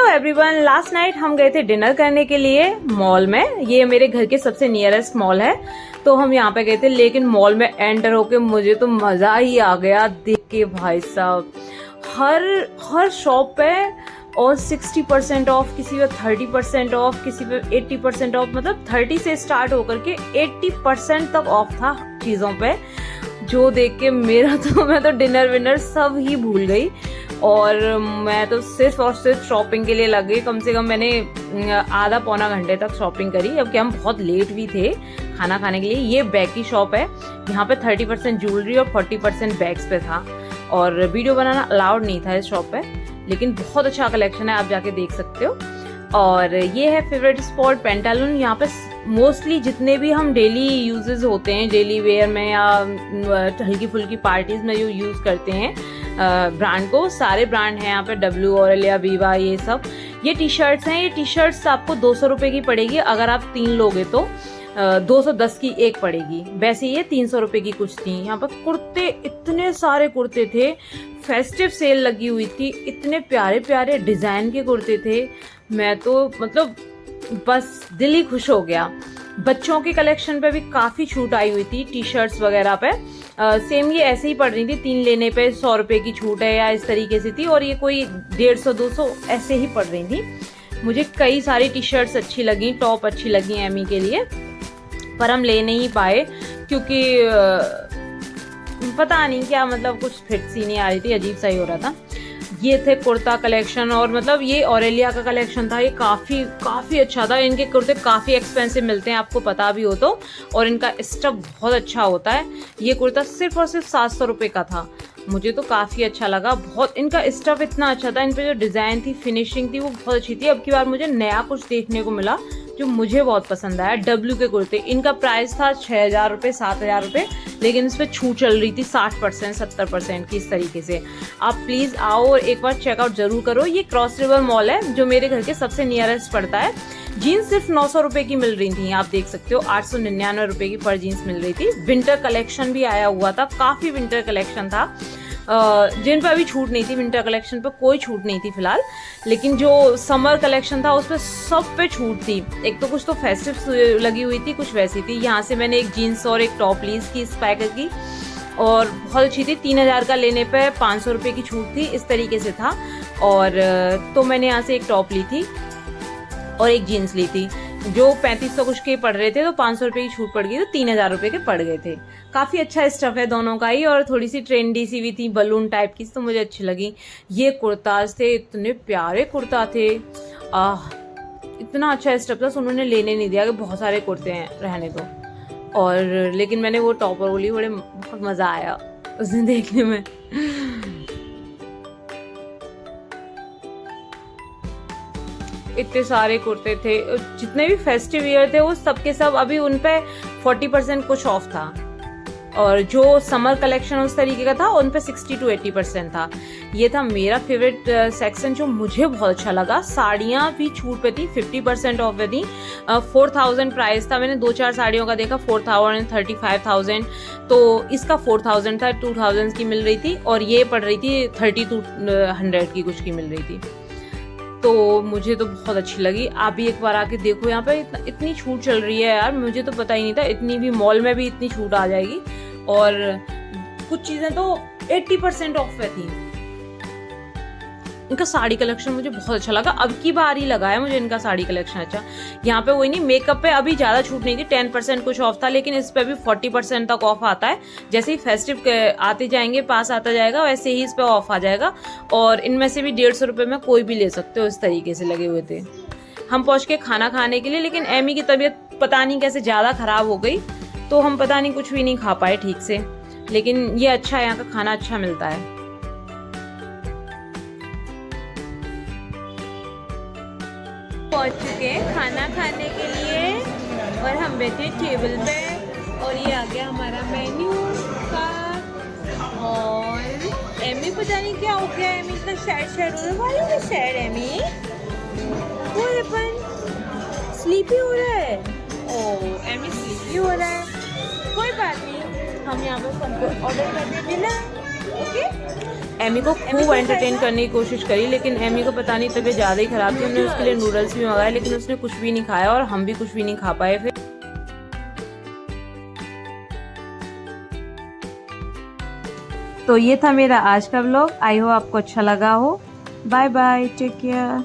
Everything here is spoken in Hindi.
एवरीवन, लास्ट नाइट हम गए थे डिनर करने के लिए मॉल में। ये मेरे घर के सबसे नियरेस्ट मॉल है, तो हम यहाँ पे गए थे। लेकिन मॉल में एंटर होके मुझे तो मज़ा ही आ गया देख के भाई साहब। हर शॉप पे और 60% ऑफ, किसी पे 30% ऑफ, किसी पे 80% ऑफ, मतलब 30 से स्टार्ट होकर के 80% तक ऑफ था चीज़ों पे। जो देख के मैं तो डिनर विनर सब ही भूल गई और मैं तो सिर्फ और सिर्फ शॉपिंग के लिए लग गई। कम से कम मैंने आधा पौना घंटे तक शॉपिंग करी, अब कि हम बहुत लेट भी थे खाना खाने के लिए। ये बैग की शॉप है, यहाँ पे 30% ज्वेलरी और 40% बैग्स पे था और वीडियो बनाना अलाउड नहीं था इस शॉप पे, लेकिन बहुत अच्छा कलेक्शन है, आप जाके देख सकते हो। और ये है फेवरेट स्पॉट पेंटालून। यहाँ पे मोस्टली जितने भी हम डेली यूजेस होते हैं, डेली वेयर में या हल्की फुल्की पार्टीज में जो यूज़ करते हैं ब्रांड को, सारे ब्रांड हैं यहाँ पे, डब्ल्यू, ऑरेलिया, वीवा, ये सब। ये टी शर्ट्स हैं, ये टी शर्ट्स आपको 200 रुपये की पड़ेगी, अगर आप 3 लोगे तो 210 की एक पड़ेगी। वैसे ये 300 रुपये की कुछ थी। यहाँ पर कुर्ते, इतने सारे कुर्ते थे, फेस्टिव सेल लगी हुई थी, इतने प्यारे प्यारे डिज़ाइन के कुर्ते थे। मैं तो मतलब बस दिल ही खुश हो गया। बच्चों की कलेक्शन पे भी काफ़ी छूट आई हुई थी, टी शर्ट्स वगैरह पे। सेम ये ऐसे ही पड़ रही थी, 3 लेने पे 100 रुपये की छूट है या इस तरीके से थी, और ये कोई 150-200 ऐसे ही पड़ रही थी। मुझे कई सारी टी शर्ट्स अच्छी लगी, टॉप अच्छी लगी एमी के लिए, पर हम ले नहीं पाए क्योंकि पता नहीं क्या, मतलब कुछ फिट सी नहीं आ रही थी, अजीब सा ही हो रहा था। ये थे कुर्ता कलेक्शन, और मतलब ये ऑरेलिया का कलेक्शन था, ये काफ़ी अच्छा था। इनके कुर्ते काफ़ी एक्सपेंसिव मिलते हैं, आपको पता भी हो तो, और इनका स्टफ बहुत अच्छा होता है। ये कुर्ता सिर्फ और सिर्फ 700 रुपये का था, मुझे तो काफ़ी अच्छा लगा। बहुत इनका स्टफ इतना अच्छा था, इन पे जो डिज़ाइन थी, फिनिशिंग थी, वो बहुत अच्छी थी। अब की बार मुझे नया कुछ देखने को मिला जो मुझे बहुत पसंद आया। डब्ल्यू के कुर्ते, इनका प्राइस था 6,000 रुपये, 7,000 रुपये, लेकिन इस पर छूट चल रही थी 60%, 70% की, इस तरीके से। आप प्लीज़ आओ और एक बार चेकआउट जरूर करो। ये क्रॉस रिवर मॉल है जो मेरे घर के सबसे नियरेस्ट पड़ता है। जीन्स सिर्फ 900 रुपये की मिल रही थी, आप देख सकते हो, 899 रुपये की पर जीन्स मिल रही थी। विंटर कलेक्शन भी आया हुआ था, काफ़ी विंटर कलेक्शन था, जिन पर अभी छूट नहीं थी। विंटर कलेक्शन पर कोई छूट नहीं थी फिलहाल, लेकिन जो समर कलेक्शन था उस पर सब पे छूट थी। एक तो कुछ तो फेस्टिव लगी हुई थी, कुछ वैसी थी। यहाँ से मैंने एक जीन्स और एक टॉप ली इसकी स्पाइकर की, और बहुत अच्छी थी। 3,000 का लेने पे 500 रुपये की छूट थी, इस तरीके से था। और तो मैंने यहाँ से एक टॉप ली थी और एक जीन्स ली थी, जो 3500 कुछ के पड़ रहे थे, तो 500 रुपये की छूट पड़ गई, तो 3,000 रुपये के पड़ गए थे। काफ़ी अच्छा स्टफ है दोनों का ही, और थोड़ी सी ट्रेंडी सी भी थी, बलून टाइप की, तो मुझे अच्छी लगी। ये कुर्ताज थे, इतने प्यारे कुर्ता थे, इतना अच्छा स्टफ था, उन्होंने लेने नहीं दिया कि बहुत सारे कुर्ते हैं, रहने दो। और लेकिन मैंने वो टॉप और बोली, बहुत मज़ा आया उस दिन देखने में। इतने सारे कुर्ते थे, जितने भी फेस्टिव ईयर थे वो सब के सब, अभी उन पे 40% कुछ ऑफ था, और जो समर कलेक्शन उस तरीके का था उन पे 60 to 80% था। ये था मेरा फेवरेट सेक्शन जो मुझे बहुत अच्छा लगा। साड़ियाँ भी छूट पे थी, 50% ऑफ पे थी। 4,000 प्राइस था, मैंने 2-4 साड़ियों का देखा 4,000, 35,000, तो इसका 4,000 था, 2,000 की मिल रही थी, और ये पड़ रही थी 30 to 100 की कुछ की मिल रही थी। तो मुझे तो बहुत अच्छी लगी। आप भी एक बार आके देखो, यहाँ पे इतनी छूट चल रही है यार, मुझे तो पता ही नहीं था इतनी भी मॉल में भी इतनी छूट आ जाएगी। और कुछ चीज़ें तो 80% ऑफ पे थी। इनका साड़ी कलेक्शन मुझे बहुत अच्छा लगा, अब की बार ही लगा है मुझे इनका साड़ी कलेक्शन अच्छा। यहाँ पे वही नहीं, मेकअप पे अभी ज़्यादा छूट नहीं थी, 10% कुछ ऑफ था, लेकिन इस पे भी 40% तक ऑफ आता है। जैसे ही फेस्टिव आते जाएंगे, पास आता जाएगा, वैसे ही इस पे ऑफ आ जाएगा। और इनमें से भी 150 रुपये में कोई भी ले सकते हो, इस तरीके से लगे हुए थे। हम पहुँच के खाना खाने के लिए, लेकिन एमी की तबीयत पता नहीं कैसे ज़्यादा ख़राब हो गई, तो हम पता नहीं कुछ भी नहीं खा पाए ठीक से। लेकिन ये अच्छा है, यहाँ का खाना अच्छा मिलता है। पहुंच चुके हैं खाना खाने के लिए, और हम बैठे टेबल पे, और ये आ गया हमारा मेन्यू का। और एमी पता नहीं क्या हो गया, एमी इतना सैड हो रहा है, सैड एमी स्लीपी हो रहा है। ओह, एमी स्लीपी हो रहा है, कोई बात नहीं, हम यहाँ पर सबको ऑर्डर कर देंगे ना, ओके। एमी को खूब एंटरटेन करने की कोशिश करी, लेकिन एमी को पता नहीं तबीयत ज़्यादा ही खराब थी। हमने उसके लिए नूडल्स भी मंगाए, लेकिन उसने कुछ भी नहीं खाया और हम भी कुछ भी नहीं खा पाए फिर। तो ये था मेरा आज का व्लॉग। आई होप आपको अच्छा लगा हो। Bye bye, take care.